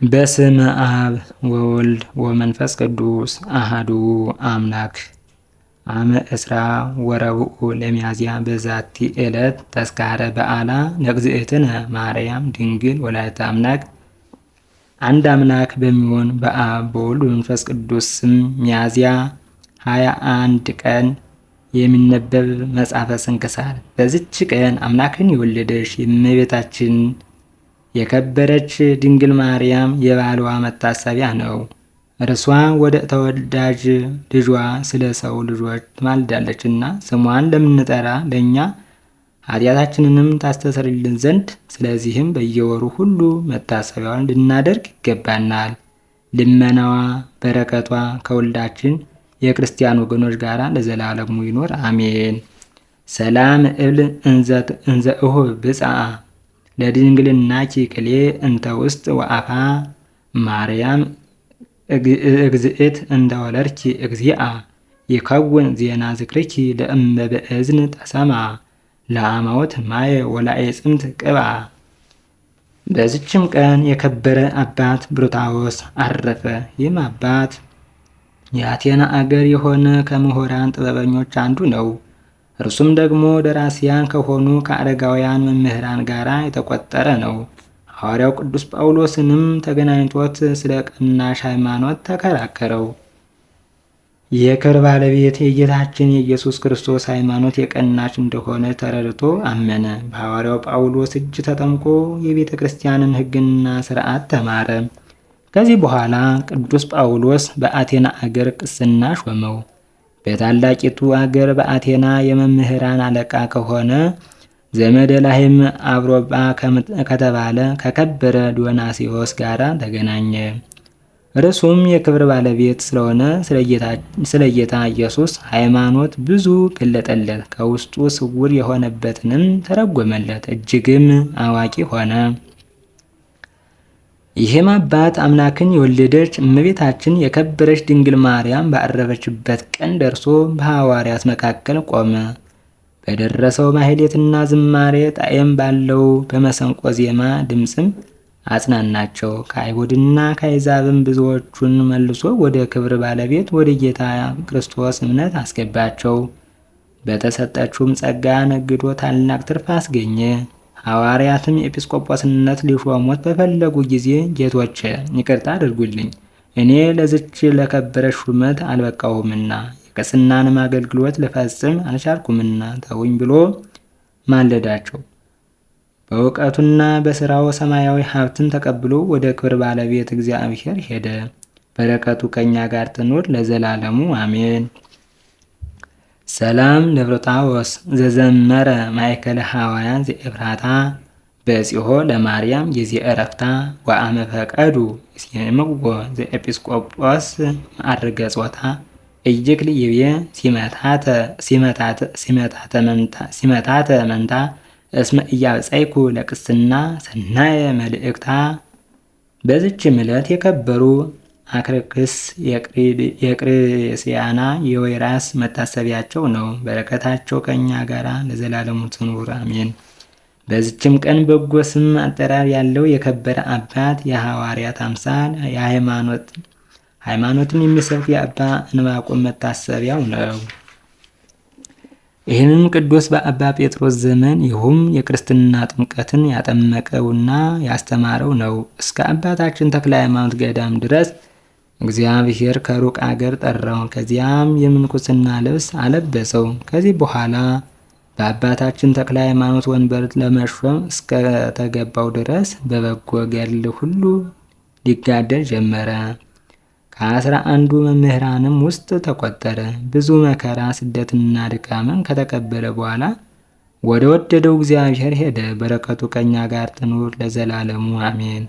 በስመ አብ ወወልድ ወመንፈስ ቅዱስ አሐዱ አምላክ። አመ እስራ ወረብኡ ለሚያዝያ በዛቲ ዕለት ተስካረ በዓላ ለእግዝእትነ ማርያም ድንግል ወላዲተ አምላክ። አንድ አምላክ በሚሆን በአብ በወልድ በመንፈስ ቅዱስ ስም ሚያዝያ 21 ቀን የሚነበብ መጽሐፈ ስንክሳር። በዚች ቀን አምላክን የወለደች የእመቤታችን የከበረች ድንግል ማርያም የበዓሏ መታሰቢያ ነው። እርሷ ወደ ተወዳጅ ልጇ ስለ ሰው ልጆች ትማልዳለችና ስሟን ለምንጠራ ለእኛ ኃጢአታችንንም ታስተሰርይልን ዘንድ፣ ስለዚህም በየወሩ ሁሉ መታሰቢያዋን ልናደርግ ይገባናል። ልመናዋ በረከቷ ከሁላችን የክርስቲያን ወገኖች ጋር ለዘላለሙ ይኖር አሜን። ሰላም እብል እንዘ እሁብ ብፅዓ ለድንግልናኪ ክሌ እንተ ውስጥ ወአፋ ማርያም እግዝእት እንደ ወለድኪ እግዚአ ይከውን ዜና ዝክርኪ ለእመ በእዝን ተሰማ ለአማውት ማየ ወላኤ ጽምት ቅብአ። በዚችም ቀን የከበረ አባት ብሩታዎስ አረፈ። ይህም አባት የአቴና አገር የሆነ ከምሁራን ጥበበኞች አንዱ ነው። እርሱም ደግሞ ደራሲያን ከሆኑ ከአረጋውያን መምህራን ጋር የተቆጠረ ነው። ሐዋርያው ቅዱስ ጳውሎስንም ተገናኝቶት ስለ ቀናሽ ሃይማኖት ተከራከረው። የክብር ባለቤት የጌታችን የኢየሱስ ክርስቶስ ሃይማኖት የቀናች እንደሆነ ተረድቶ አመነ። በሐዋርያው ጳውሎስ እጅ ተጠምቆ የቤተ ክርስቲያንን ሕግና ሥርዓት ተማረ። ከዚህ በኋላ ቅዱስ ጳውሎስ በአቴና አገር ቅስና ሾመው። በታላቂቱ አገር በአቴና የመምህራን አለቃ ከሆነ ዘመደ ላህም አብሮባ ከተባለ ከከበረ ዲዮናስዮስ ጋር ተገናኘ። እርሱም የክብር ባለቤት ስለሆነ ስለ ጌታ ኢየሱስ ሃይማኖት ብዙ ገለጠለት። ከውስጡ ስውር የሆነበትንም ተረጎመለት። እጅግም አዋቂ ሆነ። ይህም አባት አምላክን የወለደች እመቤታችን የከበረች ድንግል ማርያም ባረፈችበት ቀን ደርሶ በሐዋርያት መካከል ቆመ። በደረሰው ማህሌትና ዝማሬ ጣዕም ባለው በመሰንቆ ዜማ ድምፅም አጽናናቸው። ከአይሁድና ከአሕዛብም ብዙዎቹን መልሶ ወደ ክብር ባለቤት ወደ ጌታ ክርስቶስ እምነት አስገባቸው። በተሰጠችውም ጸጋ ነግዶ ታላቅ ትርፍ አስገኘ። ሐዋርያትም ኤጲስቆጶስነት ሊሾሙት በፈለጉ ጊዜ ጌቶቼ ይቅርታ አድርጉልኝ፣ እኔ ለዝች ለከበረች ሹመት አልበቃሁምና የቅስናንም አገልግሎት ልፈጽም አልቻልኩምና ተውኝ ብሎ ማለዳቸው። በእውቀቱና በሥራው ሰማያዊ ሀብትን ተቀብሎ ወደ ክብር ባለቤት እግዚአብሔር ሄደ። በረከቱ ከእኛ ጋር ትኑር ለዘላለሙ አሜን። ሰላም ለብሩታዎስ ዘዘመረ ማእከለ ሐዋርያን ዘኤፍራታ በጺሖ ለማርያም ጊዜ ዕረፍታ ወአመ ፈቀዱ ሲምዎ ዘኤጲስቆጶስ ማዕርገ ጾታ እይክል ይቤ ሲመታተ መንታ እስመ ኢያብጻይኩ ለቅስና ሰናየ መልእክታ። በዚችም ዕለት የከበሩ አክርክስ የቅሬስያና የወይራስ መታሰቢያቸው ነው። በረከታቸው ከእኛ ጋር ለዘላለሙ ትኑር አሜን። በዚችም ቀን በጎ ስም አጠራር ያለው የከበረ አባት የሐዋርያት አምሳል ሃይማኖትን የሚሰብክ የአባ ዕንባቆም መታሰቢያው ነው። ይህንም ቅዱስ በአባ ጴጥሮስ ዘመን ይሁም የክርስትና ጥምቀትን ያጠመቀውና ያስተማረው ነው። እስከ አባታችን ተክለ ሃይማኖት ገዳም ድረስ እግዚአብሔር ከሩቅ አገር ጠራው። ከዚያም የምንኩስና ልብስ አለበሰው። ከዚህ በኋላ በአባታችን ተክለ ሃይማኖት ወንበር ለመሾም እስከተገባው ድረስ በበጎ ገድል ሁሉ ሊጋደል ጀመረ። ከ11 መምህራንም ውስጥ ተቆጠረ። ብዙ መከራ ስደትና ድካምን ከተቀበለ በኋላ ወደ ወደደው እግዚአብሔር ሄደ። በረከቱ ከእኛ ጋር ትኑር ለዘላለሙ አሜን።